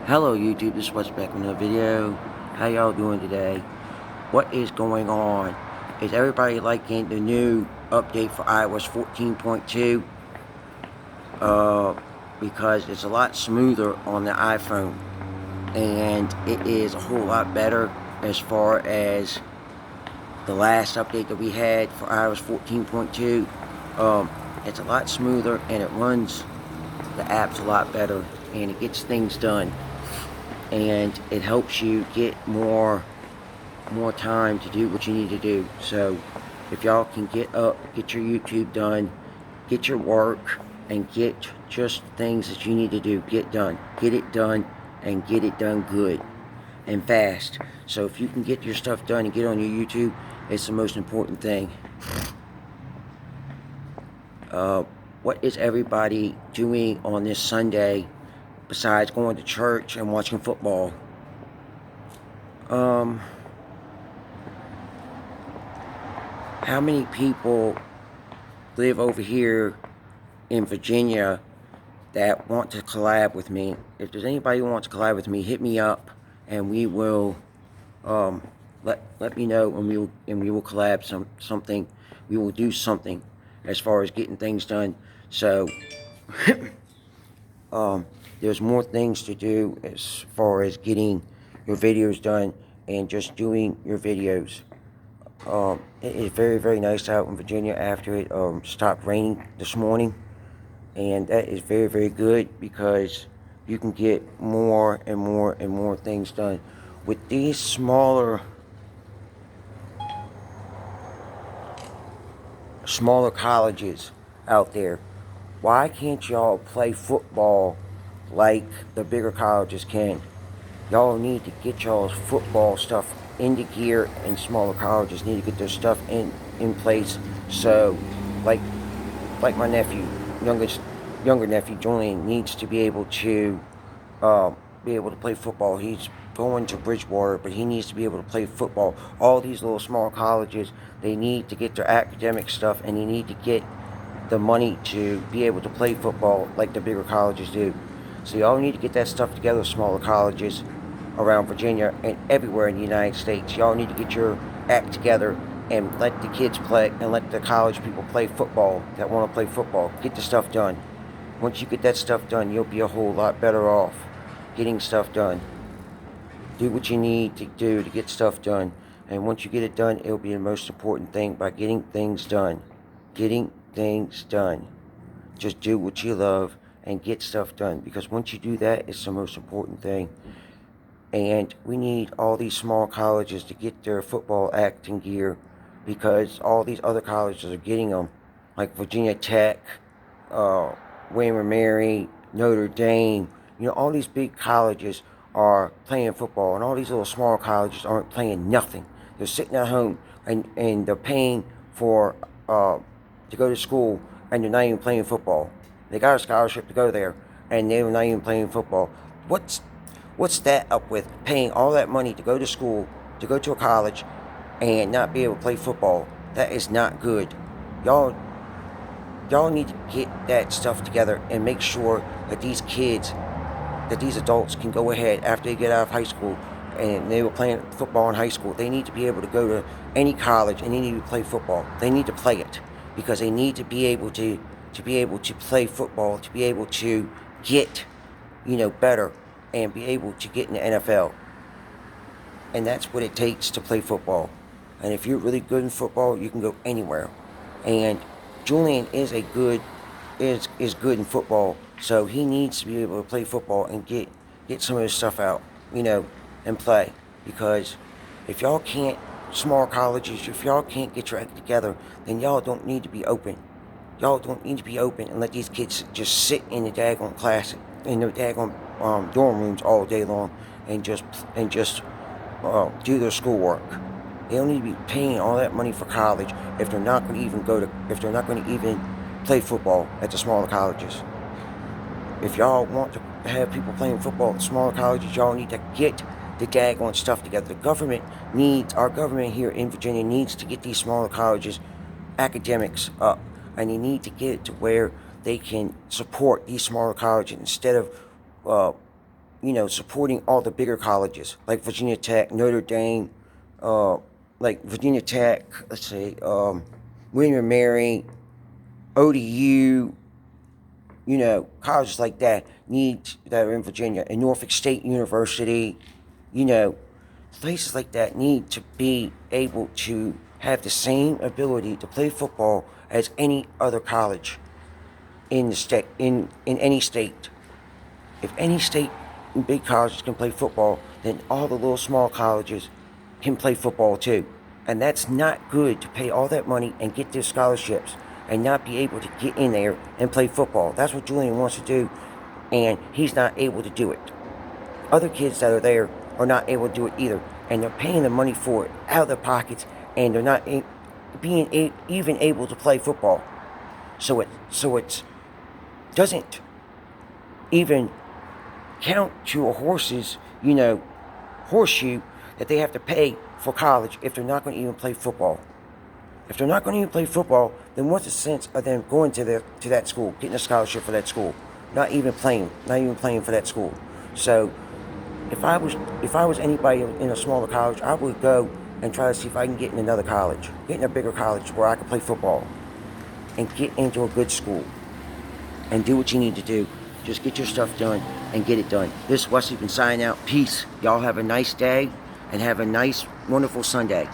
Hello YouTube, this is What's back with another video. How y'all doing today? What is going on? Is everybody liking the new update for iOS 14.2? Because it's a lot smoother on the iPhone, and it is a whole lot better as far as the last update that we had for iOS 14.2. It's a lot smoother, and it runs the apps a lot better, and it gets things done. And it helps you get more time to do what you need to do. So if y'all can get up, get your YouTube done, get your work, and get just things that you need to do, get done. Get it done, and get it done good and fast. So if you can get your stuff done and get on your YouTube, it's the most important thing. What is everybody doing on this Sunday besides going to church and watching football? How many people live over here in Virginia that want to collab with me? If there's anybody who wants to collab with me, hit me up, and we will let me know, and we will collab something. We will do something as far as getting things done. So there's more things to do as far as getting your videos done and just doing your videos. It is very, very nice out in Virginia after it stopped raining this morning, and that is very, very good because you can get more and more and more things done. With these smaller colleges out there, why can't y'all play football like the bigger colleges can? Y'all need to get y'all's football stuff into gear, and smaller colleges need to get their stuff in place. So like my nephew, younger nephew Julian, needs to be able to play football. He's going to Bridgewater, but he needs to be able to play football. All these little small colleges, they need to get their academic stuff, and they need to get the money to be able to play football like the bigger colleges do. So y'all need to get that stuff together, smaller colleges around Virginia and everywhere in the United States. Y'all need to get your act together and let the kids play, and let the college people play football that want to play football. Get the stuff done. Once you get that stuff done, you'll be a whole lot better off getting stuff done. Do what you need to do to get stuff done. And once you get it done, it'll be the most important thing, by getting things done. Getting things done. Just do what you love and get stuff done, because once you do that, it's the most important thing. And we need all these small colleges to get their football act in gear, because all these other colleges are getting them, like Virginia Tech, William & Mary, Notre Dame. You know, all these big colleges are playing football, and all these little small colleges aren't playing nothing. They're sitting at home, and they're paying for to go to school, and they're not even playing football. They got a scholarship to go there, and they're not even playing football. What's that up with? Paying all that money to go to school, to go to a college, and not be able to play football? That is not good. Y'all need to get that stuff together and make sure that these kids, that these adults can go ahead after they get out of high school, and they were playing football in high school. They need to be able to go to any college, and they need to play football. They need to play it, because they need to be able to play football, to be able to get, better, and be able to get in the NFL. And that's what it takes to play football. And if you're really good in football, you can go anywhere. And Julian is good in football, so he needs to be able to play football and get some of his stuff out, and play. Because if y'all can't, small colleges, if y'all can't get your act together, then y'all don't need to be open. Y'all don't need to be open and let these kids just sit in the daggone class, in the daggone dorm rooms all day long, and just do their schoolwork. They don't need to be paying all that money for college if they're not going to even play football at the smaller colleges. If y'all want to have people playing football at smaller colleges, y'all need to get the daggone stuff together. Our government here in Virginia needs to get these smaller colleges academics up, and they need to get it to where they can support these smaller colleges instead of supporting all the bigger colleges like Virginia Tech, Notre Dame, like Virginia Tech, let's say, William and Mary, ODU, colleges like that that are in Virginia, and Norfolk State University, places like that need to be able to have the same ability to play football as any other college in the state, in any state. If any state and big colleges can play football, then all the little small colleges can play football too. And that's not good to pay all that money and get their scholarships and not be able to get in there and play football. That's what Julian wants to do, and he's not able to do it. Other kids that are there are not able to do it either, and they're paying the money for it out of their pockets, and they're not even able to play football. So it doesn't even count to a horseshoe that they have to pay for college if they're not going to even play football. If they're not going to even play football, then what's the sense of them going to that school, getting a scholarship for that school, not even playing for that school? So if I was anybody in a smaller college, I would go and try to see if I can get in another college, get in a bigger college where I can play football and get into a good school and do what you need to do. Just get your stuff done and get it done. This is Wesley, been signing out. Peace. Y'all have a nice day and have a nice, wonderful Sunday.